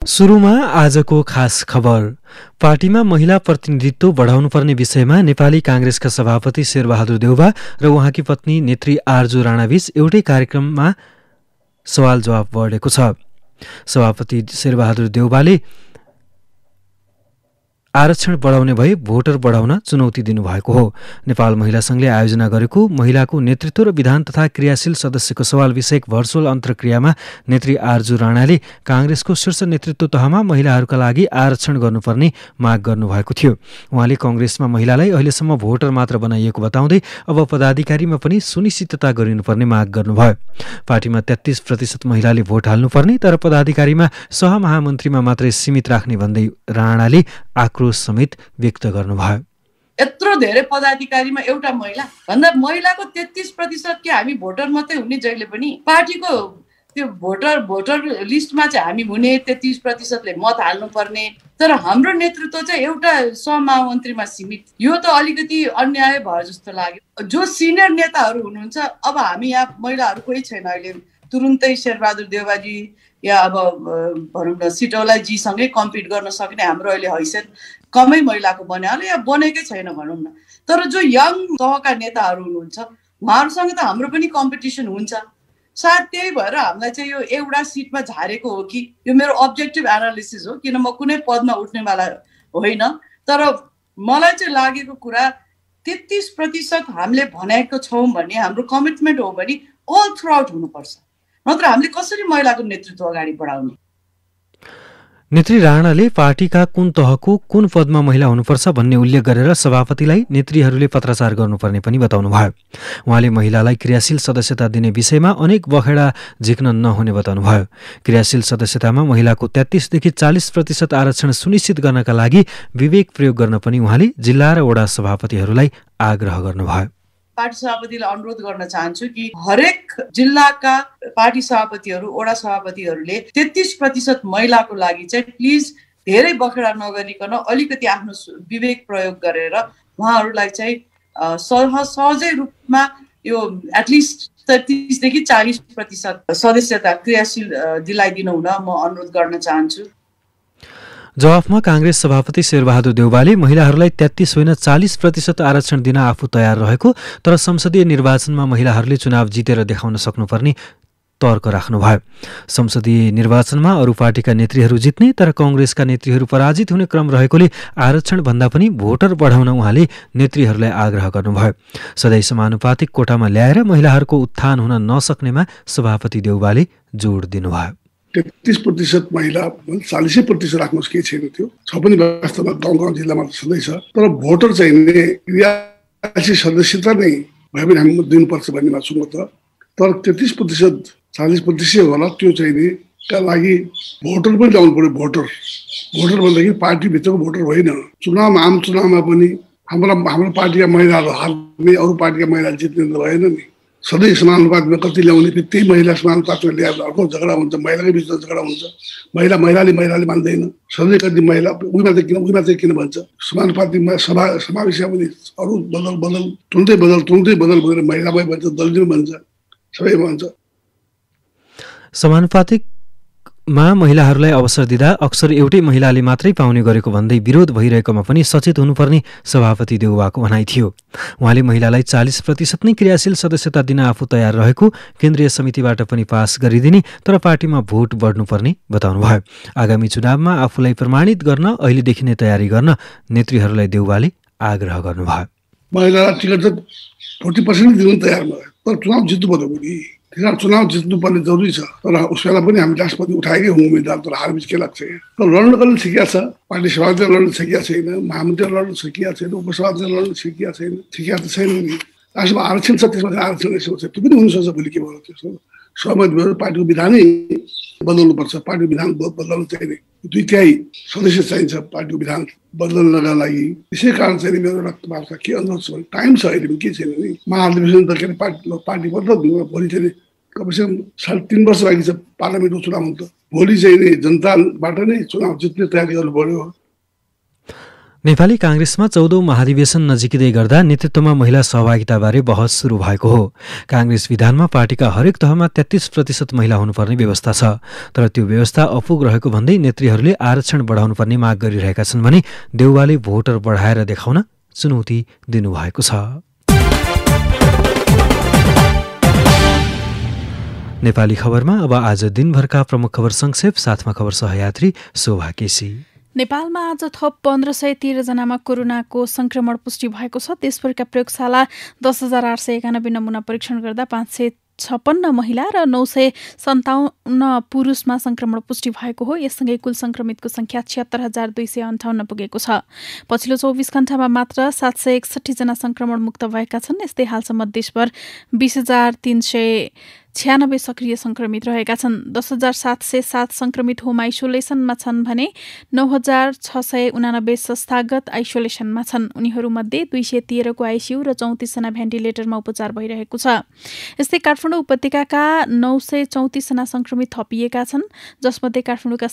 सुरुमा आजको खास खबर। पार्टीमा महिला प्रतिनिधित्व बढाउनुपर्ने विषयमा नेपाली कांग्रेसका सभापति शेरबहादुर देउवा र उहाँकी पत्नी नेत्री आरजु राणाबीच एउटै कार्यक्रममा सवाल जवाफ बढेको छ। सभापति शेरबहादुर देउवाले आरक्षण बढाउने भए भोटर बढाउन चुनौती दिनुभएको हो। नेपाल महिला संघले आयोजना गरेको महिलाको नेतृत्व र विधान तथा क्रियाशील सदस्यको सवाल विषयक भर्चुअल अन्तर्क्रियामा नेत्री आरजु राणाले कांग्रेसको शीर्ष नेतृत्व तहमा महिलाहरूका लागि आरक्षण गर्नुपर्ने माग गर्नुभएको थियो। उहाँले कांग्रेसमा महिलालाई अहिलेसम्म भोटर मात्र बनाइएको बताउँदै अब पदाधिकारीमा पनि सुनिश्चितता गरिनुपर्ने माग गर्नुभयो। पार्टीमा 33% महिलाले भोट हाल्नुपर्ने तर पदाधिकारीमा सहमहामन्त्रीमा मात्रै सीमित राख्ने भन्दै राणाले समेत व्यक्त गर्नुभयो। यत्रो धेरै पदाधिकारीमा एउटा महिला भन्दा महिलाको 33% के हामी भोटर मात्रै हुने जहिले पनि पार्टीको त्यो भोटर लिस्टमा चाहिँ हामी हुने 33%ले मत हाल्नुपर्ने तर हाम्रो नेतृत्व चाहिँ एउटा सहमहामन्त्रीमा सीमित। यो त अलिकति अन्याय भयो जस्तो लाग्यो। जो सिनियर नेताहरू हुनुहुन्छ अब हामी यहाँ महिलाहरू कोही छैन अहिले तुरुन्तै शेरबहादुर देउवाजी या अब भनौँ न सिटौलाजी सँगै कम्पिट गर्न सक्ने हाम्रो अहिले हैसियत कमै महिलाको बन्यो होला या बनेकै छैन भनौँ न। तर जो यङ तहका नेताहरू हुनुहुन्छ उहाँहरूसँग त हाम्रो पनि कम्पिटिसन हुन्छ। सायद त्यही भएर हामीलाई चाहिँ यो एउटा सिटमा झारेको हो कि यो मेरो अब्जेक्टिभ एनालिसिस हो, किन म कुनै पदमा उठ्नेवाला होइन। तर मलाई चाहिँ लागेको कुरा 33% हामीले भनेको छौँ भने हाम्रो कमिटमेन्ट हो भने अल थ्रु आउट हुनुपर्छ, नत्र हामीले कसरी महिलाको नेतृत्व अगाडि बढाउने। नेत्री राणाले पार्टीका कुन तहको कुन पदमा महिला हुनुपर्छ भन्ने उल्लेख गरेर सभापतिलाई नेत्रीहरूले पत्राचार गर्नुपर्ने पनि बताउनुभयो। उहाँले महिलालाई क्रियाशील सदस्यता दिने विषयमा अनेक बखेडा झिक्न नहुने बताउनुभयो। क्रियाशील सदस्यतामा महिलाको 33 देखि 40% आरक्षण सुनिश्चित गर्नका लागि विवेक प्रयोग गर्न पनि उहाँले जिल्ला र वडा सभापतिहरूलाई आग्रह गर्नुभयो। पार्टी सभापतिलाई अनुरोध गर्न चाहन्छु कि हरेक जिल्लाका पार्टी सभापतिहरू वडा सभापतिहरूले 33% महिलाको लागि चाहिँ प्लिज धेरै बखेडा नगरिकन अलिकति आफ्नो विवेक प्रयोग गरेर उहाँहरूलाई चाहिँ सहजै रूपमा यो एटलिस्ट 33 देखि 40% सदस्यता क्रियाशील दिलाइदिनु हुन म अनुरोध गर्न चाहन्छु। जवाफमा कांग्रेस सभापति शेरबहादुर देउवाले महिलाहरूलाई 33 होइन 40% आरक्षण दिन आफू तयार रहेको तर संसदीय निर्वाचनमा महिलाहरूले चुनाव जितेर देखाउन सक्नुपर्ने तर्क राख्नुभयो। संसदीय निर्वाचनमा अरू पार्टीका नेत्रीहरू जित्ने तर कांग्रेसका नेत्रीहरू पराजित हुने क्रम रहेकोले आरक्षण भन्दा पनि भोटर बढाउन उहाँले नेत्रीहरूलाई आग्रह गर्नुभयो। सधैँ समानुपातिक कोटामा ल्याएर महिलाहरूको उत्थान हुन नसक्नेमा सभापति देउवाले जोड दिनुभयो। 33% महिला 40% राख्नुहोस् केही छैन, त्यो छ पनि वास्तवमा गाउँ जिल्लामा सधैँ छ। तर भोटर चाहिने क्रियाशील सदस्यता नै भए पनि हामी दिनुपर्छ भन्नेमा छु म त। तर 33% 40% होला त्यो चाहिने का लागि भोटर पनि ल्याउनु पर्यो। भोटर भन्दाखेरि पार्टीभित्रको भोटर होइन। चुनावमा आम चुनावमा पनि हाम्रो पार्टीका महिलाहरू हार्ने अरू पार्टीका महिला जित्ने त भएन नि। सधैँ समानुपातमा कति ल्याउने त्यही महिला समानुपातमा ल्याएर अर्को झगडा हुन्छ, महिलाकै बिचमा झगडा हुन्छ। महिलाले मान्दैन। सधैँ कति महिला उहीमा चाहिँ किन भन्छ समानुपातिकमा समावेश पनि अरू तुल्दै बदल भनेर महिलामै भन्छ, दलित भन्छ, सबै भन्छ। समानुपातिकमा महिलाहरूलाई अवसर दिँदा अक्सर एउटै महिलाले मात्रै पाउने गरेको भन्दै विरोध भइरहेकोमा पनि सचेत हुनुपर्ने सभापति देउवाको भनाइ थियो। उहाँले महिलालाई 40% नै क्रियाशील सदस्यता दिन आफू तयार रहेको केन्द्रीय समितिबाट पनि पास गरिदिने तर पार्टीमा भोट बढ्नुपर्ने बताउनुभयो। आगामी चुनावमा आफूलाई प्रमाणित गर्न अहिलेदेखि नै तयारी गर्न नेत्रीहरूलाई देउवाले आग्रह गर्नुभयो। महिलालाई टिकट त 40% दिनु तयार भयो, तर चुनाव जित्नु पर्यो नि। चुनाव जित्नुपर्ने जरुरी छ। तर उसलाई पनि हामी राष्ट्रपति उठाएकै हौँ उम्मेदवार, तर हारबिच के लाग्छ। तर लड्नको लागि सिकिया छ, पार्टी सभापति लड्न सकिया छैन, महामन्त्री लड्न सकिया छैन, उपसभापति लड्न सकिया छैन, सिकिया त छैन नि। लास्टमा आरक्षण छ, त्यसमा आरक्षण यसो छ, त्यो पनि हुनसक्छ। भोलि के भयो त्यसो सहमत भएर पार्टीको विधानै बदल्नुपर्छ। पार्टीको विधान बदल्नु चाहिने 2/3 सदस्य चाहिन्छ पार्टीको विधान बदल्नका लागि। त्यसै कारण चाहिँ मेरो रक्तपातका के अनुरोध छ भने टाइम छ, अहिले पनि के छैन नि। महाधिवेशन त के पार्टी बदल भोलि चाहिँ कमसेकम 3.5 वर्ष बाँकी छ पार्लियामेन्टको चुनाव त। भोलि चाहिँ नि जनताबाट नै चुनाव जित्ने तयारी गर्नु पर्यो। नेपाली काङ्ग्रेसमा 14औं महाधिवेशन नजिकिँदै गर्दा नेतृत्वमा महिला सहभागिताबारे बहस सुरु भएको हो। काङ्ग्रेस विधानमा पार्टीका हरेक तहमा 33% महिला हुनुपर्ने व्यवस्था छ, तर त्यो व्यवस्था अपुग रहेको भन्दै नेत्रीहरूले आरक्षण बढाउनुपर्ने माग गरिरहेका छन् भने देउवाले भोटर बढाएर देखाउन चुनौती दिनुभएको छ। नेपाली खबरमा अब आज दिनभरका प्रमुख खबर संक्षेप, साथमा खबर सहयात्री शोभा केसी। नेपालमा आज थप 1513 जनामा कोरोनाको संक्रमण पुष्टि भएको छ। देशभरका प्रयोगशाला 10,891 नमुना परीक्षण गर्दा 556 महिला र 957 पुरुषमा संक्रमण पुष्टि भएको हो। यससँगै कुल संक्रमितको संख्या 76,258 पुगेको छ। पछिल्लो 24 घण्टामा मात्र 761 जना संक्रमण मुक्त भएका छन्। यस्तै हालसम्म देशभर 20,396 सक्रिय संक्रमित रहेका छन्। 10,707 संक्रमित होम आइसोलेसनमा छन् भने 9,689 संस्थागत आइसोलेसनमा छन्। उनीहरूमध्ये 213 को आइसियु र 34 जना भेन्टिलेटरमा उपचार भइरहेको छ। यस्तै काठमाडौँ उपत्यकाका 934 जना संक्रमित थपिएका छन्, जसमध्ये काठमाडौँका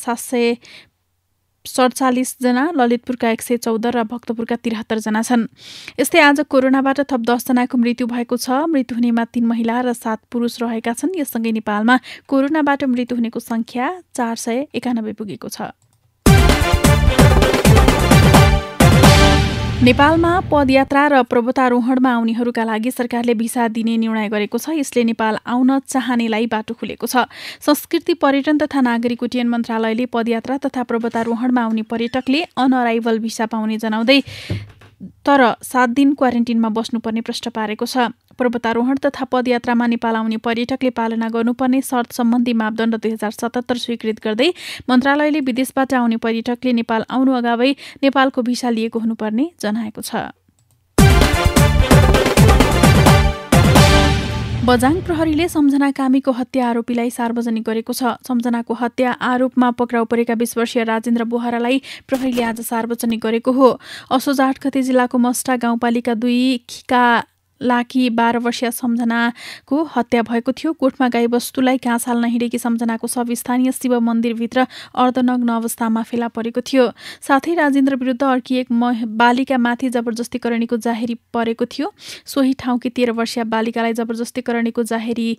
747 जना, ललितपुरका 114 र भक्तपुरका 73 जना छन्। यस्तै आज कोरोनाबाट थप 10 जनाको मृत्यु भएको छ। मृत्यु हुनेमा 3 महिला र 7 पुरुष रहेका छन्। यससँगै नेपालमा कोरोनाबाट मृत्यु हुनेको संख्या 491 पुगेको छ। नेपालमा पदयात्रा र पर्वतारोहणमा आउनेहरूका लागि सरकारले भिसा दिने निर्णय गरेको छ। यसले नेपाल आउन चाहनेलाई बाटो खुलेको छ। संस्कृति, पर्यटन तथा नागरिक उड्डयन मन्त्रालयले पदयात्रा तथा पर्वतारोहणमा आउने पर्यटकले अनअराइभल भिसा पाउने जनाउँदै तर 7 दिन क्वारेन्टिनमा बस्नुपर्ने प्रश्न पारेको छ। पर्वतारोहण तथा पदयात्रामा नेपाल आउने पर्यटकले पालना गर्नुपर्ने शर्त सम्बन्धी मापदण्ड 2077 स्वीकृत गर्दै मन्त्रालयले विदेशबाट आउने पर्यटकले नेपाल आउनु अगावै नेपालको भिसा लिएको हुनुपर्ने जनाएको छ। बझाङ प्रहरीले सम्झना कामीको हत्या आरोपीलाई सार्वजनिक गरेको छ। सम्झनाको हत्या आरोपमा पक्राउ परेका 20 वर्षीय राजेन्द्र बोहरालाई प्रहरीले आज सार्वजनिक गरेको हो। असोज 8 गते जिल्लाको मस्टा गाउँपालिका 2 खिका लाकी 12 वर्षीय सम्झनाको हत्या भएको थियो। कोठमा गाईबस्तुलाई घाँस हाल्न हिँडेकी सम्झनाको शव स्थानीय शिव मन्दिरभित्र अर्धनग्न अवस्थामा फेला परेको थियो। साथै राजेन्द्र विरुद्ध अर्की एक बालिकामाथि जबरजस्तीकरणीको जाहेरी परेको थियो। सोही ठाउँकी 13 वर्षीय बालिकालाई जबरजस्तीकरणीको जाहेरी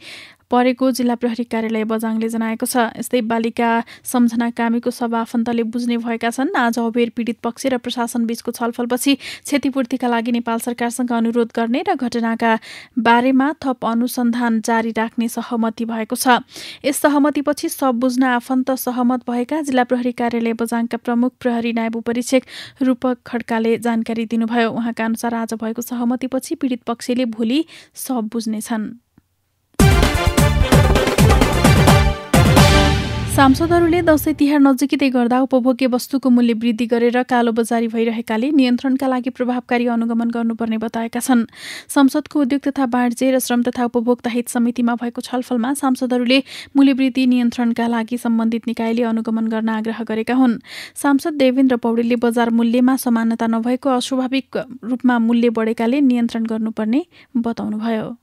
परेको जिल्ला प्रहरी कार्यालय बझाङले जनाएको छ। यस्तै बालिका सम्झना कामीको शव आफन्तले बुझ्ने भएका छन्। आज अबेर पीडित पक्ष र प्रशासन बीचको छलफलपछि क्षतिपूर्तिका लागि नेपाल सरकारसँग अनुरोध गर्ने र घटनाका बारेमा थप अनुसन्धान जारी राख्ने सहमति भएको छ। यस सहमतिपछि शव बुझ्न आफन्त सहमत भएका जिल्ला प्रहरी कार्यालय बझाङका प्रमुख प्रहरी नायब उपरीक्षक रूपक खड्काले जानकारी दिनुभयो। उहाँका अनुसार आज भएको सहमतिपछि पीडित पक्षले भोलि शव बुझ्नेछन्। सांसदहरूले दशैं तिहार नजिकै गर्दा उपभोग्य वस्तुको मूल्य वृद्धि गरेर कालोबजारी भइरहेकाले नियन्त्रणका लागि प्रभावकारी अनुगमन गर्नुपर्ने बताएका छन्। संसदको उद्योग तथा वाणिज्य र श्रम तथा उपभोक्ता हित समितिमा भएको छलफलमा सांसदहरूले मूल्य वृद्धि नियन्त्रणका लागि सम्बन्धित निकायले अनुगमन गर्न आग्रह गरेका हुन्। सांसद देवेन्द्र पौडेलले बजार मूल्यमा समानता नभएको अस्वाभाविक रूपमा मूल्य बढेकाले नियन्त्रण गर्नुपर्ने बताउनुभयो।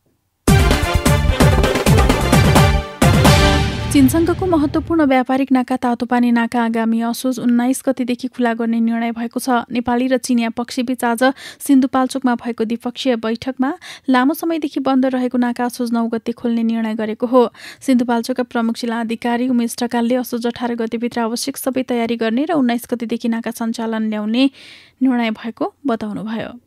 चीनसँगको महत्त्वपूर्ण व्यापारिक नाका तातोपानी नाका आगामी असोज 19 गतेदेखि खुला गर्ने निर्णय भएको छ। नेपाली र चिनिया पक्षबीच आज सिन्धुपाल्चोकमा भएको द्विपक्षीय बैठकमा लामो समयदेखि बन्द रहेको नाका असोज 9 गते खोल्ने निर्णय गरेको हो। सिन्धुपाल्चोकका प्रमुख जिल्ला अधिकारी उमेश ढकालले असोज 18 गतेभित्र आवश्यक सबै तयारी गर्ने र 19 गतेदेखि नाका सञ्चालन ल्याउने निर्णय भएको बताउनुभयो।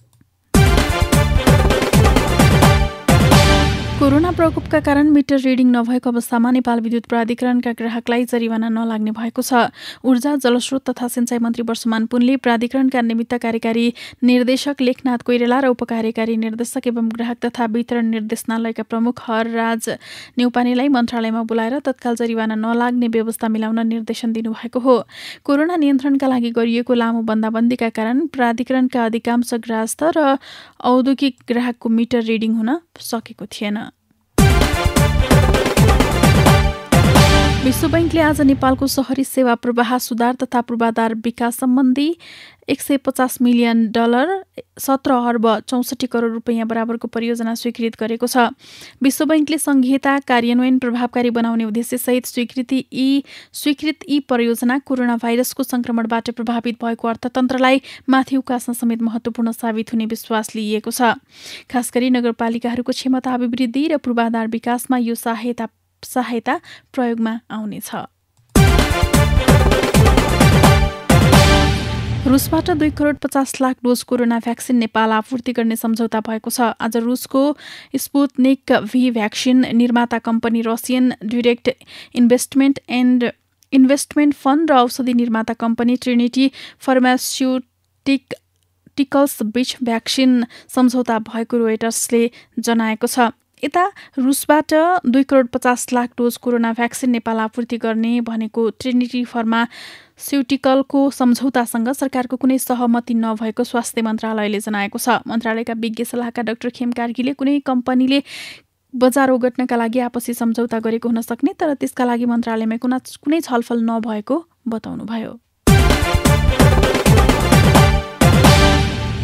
कोरोना प्रकोपका कारण मिटर रिडिङ नभएको अवस्थामा नेपाल विद्युत प्राधिकरणका ग्राहकलाई जरिवाना नलाग्ने भएको छ। ऊर्जा, जलस्रोत तथा सिंचाई मन्त्री वर्षमान पुनले प्राधिकरणका निमित्त कार्यकारी निर्देशक लेखनाथ कोइराला र उपकार्यकारी निर्देशक एवं ग्राहक तथा वितरण निर्देशनालयका प्रमुख हरराज नेउपानेलाई मन्त्रालयमा बोलाएर तत्काल जरिवाना नलाग्ने व्यवस्था मिलाउन निर्देशन दिनुभएको हो। कोरोना नियन्त्रणका लागि गरिएको लामो बन्दाबन्दीका कारण प्राधिकरणका अधिकांश गृहस्थ र औद्योगिक ग्राहकको मिटर रिडिङ हुन सकेको थिएन। विश्व बैंकले आज नेपालको शहरी सेवा प्रवाह सुधार तथा पूर्वाधार विकास सम्बन्धी $150 मिलियन 17 अर्ब 64 करोड रुपैयाँ बराबरको परियोजना स्वीकृत गरेको छ। विश्व बैंकले संघीयता कार्यान्वयन प्रभावकारी बनाउने उद्देश्यसहित स्वीकृत यी परियोजना कोरोना भाइरसको संक्रमणबाट प्रभावित भएको अर्थतन्त्रलाई माथि उकास्न समेत महत्त्वपूर्ण साबित हुने विश्वास लिइएको छ। खास गरी नगरपालिकाहरूको क्षमता अभिवृद्धि र पूर्वाधार विकासमा यो सहायता प्रयोगमा आउनेछ। रुसबाट 2 crore 50 lakh dose corona vaccine Nepal आपूर्ति गर्ने सम्झौता भएको छ। आज रुसको स्पुत्निक भी भ्याक्सिन निर्माता company Russian direct investment fund र औषधि निर्माता कम्पनी ट्रिनिटी फार्मास्युटिकल्स बीच भ्याक्सिन सम्झौता भएको रोयटर्सले जनाएको छ। यता रुसबाट 2 crore 50 lakh dose corona vaccine Nepal आपूर्ति गर्ने भनेको ट्रिनिटी फार्मास्युटिकलको सम्झौतासँग सरकारको कुनै सहमति नभएको स्वास्थ्य मन्त्रालयले जनाएको छ। मन्त्रालयका विज्ञ सल्लाहकार डाक्टर खेम कार्कीले कुनै कम्पनीले बजार ओगट्नका लागि आपसी सम्झौता गरेको हुन सक्ने तर त्यसका लागि मन्त्रालयमा कुनै छलफल नभएको बताउनुभयो।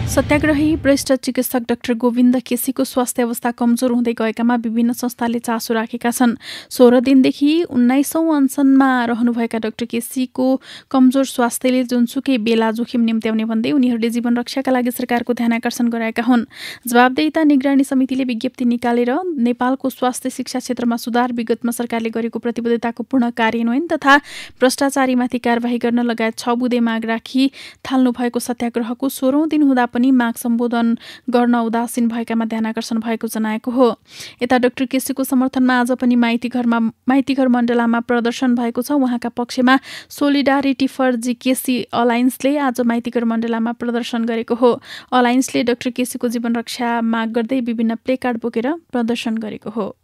सत्याग्रही वरिष्ठ चिकित्सक डाक्टर गोविन्द केसीको स्वास्थ्य अवस्था कमजोर हुँदै गएकामा विभिन्न संस्थाले चासो राखेका छन्। 16 दिनदेखि 19औं अनसनमा रहनुभएका डाक्टर केसीको कमजोर स्वास्थ्यले जुनसुकै बेला जोखिम निम्त्याउने भन्दै उनीहरूले जीवन रक्षाका लागि सरकारको ध्यानाकर्षण गराएका हुन्। जवाबदेहिता निगरानी समितिले विज्ञप्ति निकालेर नेपालको स्वास्थ्य शिक्षा क्षेत्रमा सुधार, विगतमा सरकारले गरेको प्रतिबद्धताको पूर्ण कार्यान्वयन तथा भ्रष्टाचारीमाथि कारबाही गर्न लगायत 6 बुँदे माग राखी थाल्नु भएको सत्याग्रहको 16औं दिन हुँदा पनि माग सम्बोधन गर्न उदासीन भएकामा ध्यानाकर्षण भएको जनाएको हो। यता डाक्टर केसीको समर्थनमा आज पनि माइतीघर मण्डलामा प्रदर्शन भएको छ। उहाँका पक्षमा सोलिडारिटी फर जी केसी अलायन्सले आज माइतीघर मण्डलामा प्रदर्शन गरेको हो। अलायन्सले डाक्टर केसीको जीवन रक्षा माग गर्दै विभिन्न प्लेकार्ड बोकेर प्रदर्शन गरेको हो।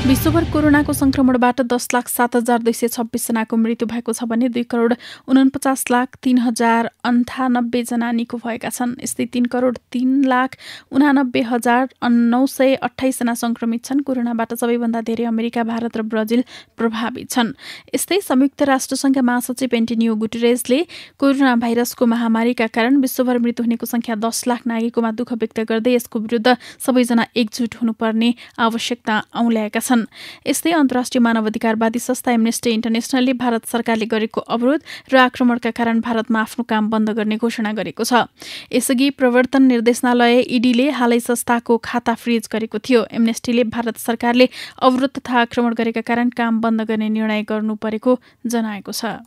विश्वभर कोरोनाको संक्रमणबाट 10,07,226 जनाको मृत्यु भएको छ भने 2,49,03,098 जना निको भएका छन्। यस्तै 3,89,928 जना संक्रमित छन्। कोरोनाबाट सबैभन्दा धेरै अमेरिका, भारत र ब्राजिल प्रभावित छन्। यस्तै संयुक्त राष्ट्रसङ्घका महासचिव एन्टोनियो गुटेरेसले कोरोना भाइरसको महामारीका कारण विश्वभर मृत्यु हुनेको संख्या 10 लाख नागेकोमा दुःख व्यक्त गर्दै यसको विरुद्ध सबैजना एकजुट हुनुपर्ने आवश्यकता औल्याएका छन्। यस्तै अन्तर्राष्ट्रिय मानवाधिकारवादी संस्था एमनेस्टी इन्टरनेसनलले भारत सरकारले गरेको अवरोध र आक्रमणका कारण भारतमा आफ्नो काम बन्द गर्ने घोषणा गरेको छ। यसअघि प्रवर्तन निर्देशनालय ईडीले हालै संस्थाको खाता फ्रिज गरेको थियो। एमनेस्टीले भारत सरकारले अवरोध तथा आक्रमण गरेका कारण काम बन्द गर्ने निर्णय गर्नु परेको जनाएको छ।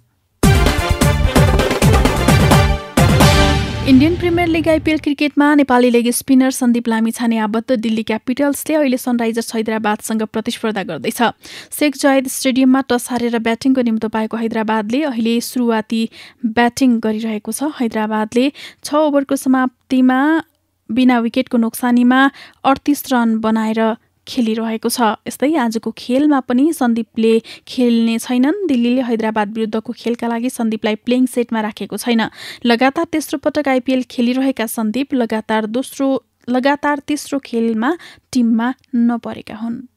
इन्डियन प्रिमियर लिग आइपिएल क्रिकेटमा नेपाली लेग स्पिनर सन्दीप लामिछाने आबद्ध दिल्ली क्यापिटल्सले अहिले सनराइजर्स हैदराबादसँग प्रतिस्पर्धा गर्दैछ। शेख जायद स्टेडियममा टस हारेर ब्याटिङको निम्तो पाएको हैदराबादले अहिले सुरुवाती ब्याटिङ गरिरहेको छ। हैदराबादले 6 ओभरको समाप्तिमा बिना विकेटको नोक्सानीमा 38 रन बनाएर खेलिरहेको छ। यस्तै आजको खेलमा पनि सन्दीपले खेल्ने छैनन्। दिल्लीले हैदराबाद विरुद्धको खेलका लागि सन्दीपलाई प्लेइङ सेटमा राखेको छैन। लगातार तेस्रो पटक आइपिएल खेलिरहेका सन्दीप लगातार तेस्रो खेलमा टिममा नपरेका हुन्।